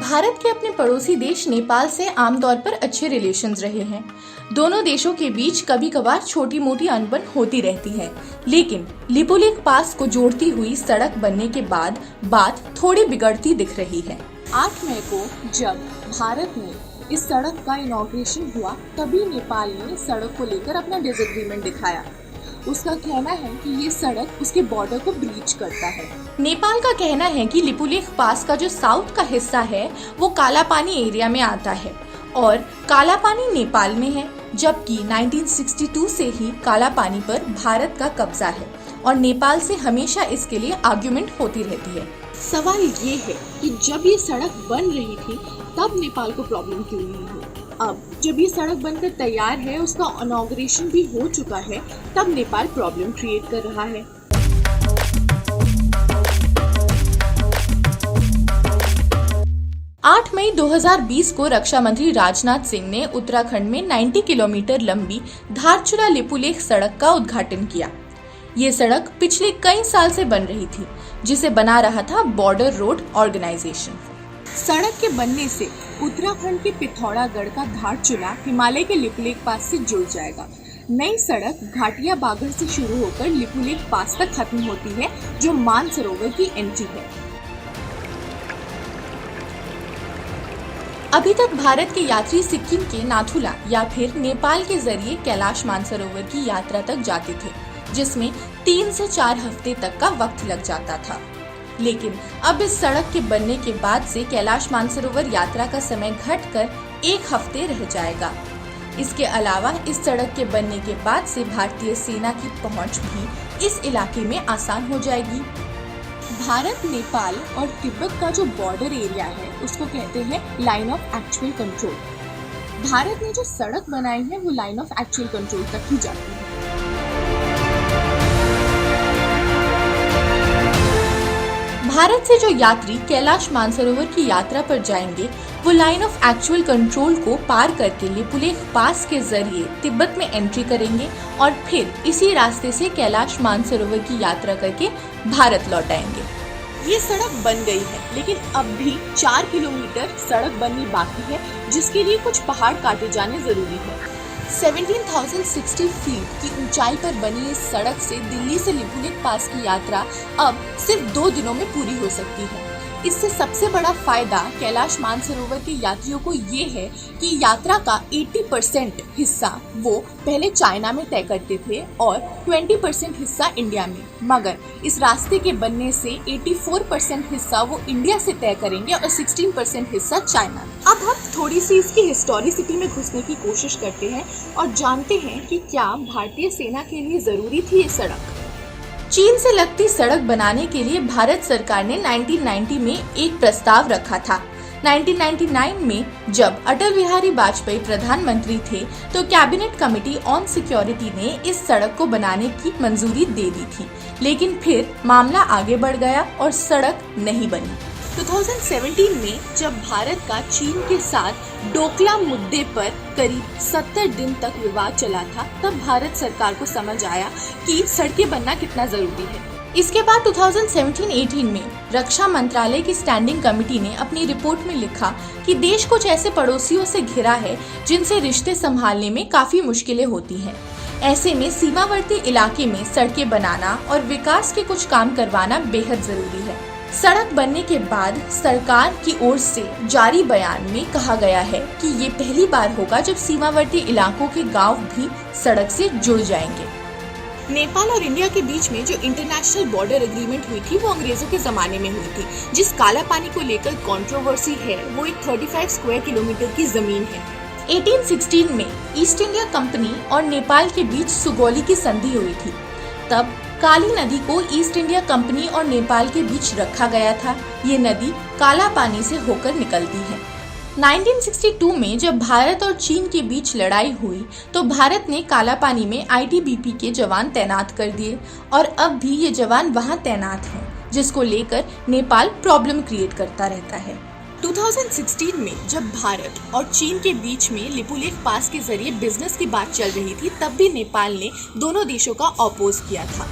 भारत के अपने पड़ोसी देश नेपाल से आमतौर पर अच्छे रिलेशंस रहे हैं। दोनों देशों के बीच कभी कभार छोटी मोटी अनबन होती रहती है, लेकिन लिपुलेख पास को जोड़ती हुई सड़क बनने के बाद बात थोड़ी बिगड़ती दिख रही है। 8 मई को जब भारत में इस सड़क का इनॉग्रेशन हुआ, तभी नेपाल ने सड़क को लेकर अपना डिसएग्रीमेंट दिखाया। उसका कहना है कि ये सड़क उसके बॉर्डर को ब्रीच करता है। नेपाल का कहना है कि लिपुलेख पास का जो साउथ का हिस्सा है वो कालापानी एरिया में आता है और कालापानी नेपाल में है, जबकि 1962 से ही कालापानी पर भारत का कब्जा है और नेपाल से हमेशा इसके लिए आर्ग्यूमेंट होती रहती है। सवाल ये है कि जब ये सड़क बन रही थी तब नेपाल को प्रॉब्लम क्यों नहीं हुई? अब जब ये सड़क बनकर तैयार है, उसका इनॉग्रेशन भी हो चुका है, तब नेपाल प्रॉब्लम क्रिएट कर रहा है। आठ मई 2020 को रक्षा मंत्री राजनाथ सिंह ने उत्तराखंड में 90 किलोमीटर लंबी धारचूला लिपुलेख सड़क का उद्घाटन किया। ये सड़क पिछले कई साल से बन रही थी, जिसे बना रहा था बॉर्डर रोड ऑर्गेनाइजेशन। सड़क के बनने से उत्तराखंड के पिथौरागढ़ का धारचूला हिमालय के लिपुलेख पास से जुड़ जाएगा। नई सड़क घाटिया बागड़ से शुरू होकर लिपुलेख पास तक खत्म होती है, जो मानसरोवर की एंट्री है। अभी तक भारत के यात्री सिक्किम के नाथुला या फिर नेपाल के जरिए कैलाश मानसरोवर की यात्रा तक जाते थे, जिसमें 3 से 4 हफ्ते तक का वक्त लग जाता था। लेकिन अब इस सड़क के बनने के बाद से कैलाश मानसरोवर यात्रा का समय घटकर 1 हफ्ते रह जाएगा। इसके अलावा इस सड़क के बनने के बाद से भारतीय सेना की पहुंच भी इस इलाके में आसान हो जाएगी। भारत, नेपाल और तिब्बत का जो बॉर्डर एरिया है, उसको कहते हैं line of actual control. Bharat ने जो सड़क बनाई है वो लाइन ऑफ एक्चुअल कंट्रोल तक ही जाती है। भारत से जो यात्री कैलाश मानसरोवर की यात्रा पर जाएंगे, वो लाइन ऑफ एक्चुअल कंट्रोल को पार करके लिपुलेख पास के जरिए तिब्बत में एंट्री करेंगे और फिर इसी रास्ते से कैलाश मानसरोवर की यात्रा करके भारत लौट आएंगे। ये सड़क बन गई है, लेकिन अब भी 4 किलोमीटर सड़क बननी बाकी है, जिसके लिए कुछ पहाड़ काटे जाने जरूरी है। 17,060 फीट की ऊंचाई पर बनी इस सड़क से दिल्ली से लिपुलेख पास की यात्रा अब सिर्फ 2 दिनों में पूरी हो सकती है। इससे सबसे बड़ा फायदा कैलाश मानसरोवर के यात्रियों को ये है कि यात्रा का 80% हिस्सा वो पहले चाइना में तय करते थे और 20% हिस्सा इंडिया में, मगर इस रास्ते के बनने से 84% हिस्सा वो इंडिया से तय करेंगे और 16% हिस्सा चाइना। अब हम थोड़ी सी इसकी हिस्टोरिसिटी में घुसने की कोशिश करते हैं और जानते हैं कि क्या भारतीय सेना के लिए जरूरी थी ये सड़क। चीन से लगती सड़क बनाने के लिए भारत सरकार ने 1990 में एक प्रस्ताव रखा था। 1999 में जब अटल बिहारी वाजपेयी प्रधानमंत्री थे, तो कैबिनेट कमेटी ऑन सिक्योरिटी ने इस सड़क को बनाने की मंजूरी दे दी थी, लेकिन फिर मामला आगे बढ़ गया और सड़क नहीं बनी। 2017 में जब भारत का चीन के साथ डोकलाम मुद्दे पर करीब 70 दिन तक विवाद चला था, तब भारत सरकार को समझ आया कि सड़कें बनना कितना जरूरी है। इसके बाद 2017-18 में रक्षा मंत्रालय की स्टैंडिंग कमेटी ने अपनी रिपोर्ट में लिखा कि देश कुछ ऐसे पड़ोसियों से घिरा है जिनसे रिश्ते संभालने में काफी मुश्किलें होती हैं। ऐसे में सीमावर्ती इलाके में सड़कें बनाना और विकास के कुछ काम करवाना बेहद जरूरी है। सड़क बनने के बाद सरकार की ओर से जारी बयान में कहा गया है कि ये पहली बार होगा जब सीमावर्ती इलाकों के गांव भी सड़क से जुड़ जाएंगे। नेपाल और इंडिया के बीच में जो इंटरनेशनल बॉर्डर एग्रीमेंट हुई थी, वो अंग्रेजों के जमाने में हुई थी। जिस काला पानी को लेकर कंट्रोवर्सी है, वो एक 35 स्क्वायर किलोमीटर की जमीन है। 1816 में ईस्ट इंडिया कंपनी और नेपाल के बीच सुगौली की संधि हुई थी। तब काली नदी को ईस्ट इंडिया कंपनी और नेपाल के बीच रखा गया था। ये नदी काला पानी से होकर निकलती है। 1962 में जब भारत और चीन के बीच लड़ाई हुई, तो भारत ने काला पानी में आईटीबीपी के जवान तैनात कर दिए और अब भी ये जवान वहां तैनात हैं, जिसको लेकर नेपाल प्रॉब्लम क्रिएट करता रहता है। 2016 में जब भारत और चीन के बीच में लिपुलेख पास के जरिए बिजनेस की बात चल रही थी, तब भी नेपाल ने दोनों देशों का अपोज किया था,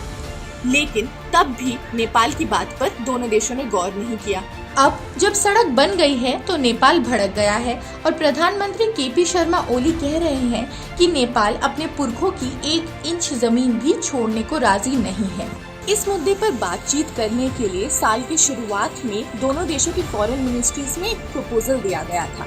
लेकिन तब भी नेपाल की बात पर दोनों देशों ने गौर नहीं किया। अब जब सड़क बन गई है तो नेपाल भड़क गया है और प्रधानमंत्री केपी शर्मा ओली कह रहे हैं कि नेपाल अपने पुरखों की 1 इंच जमीन भी छोड़ने को राजी नहीं है। इस मुद्दे पर बातचीत करने के लिए साल की शुरुआत में दोनों देशों की फॉरेन मिनिस्ट्रीज में एक प्रपोजल दिया गया था।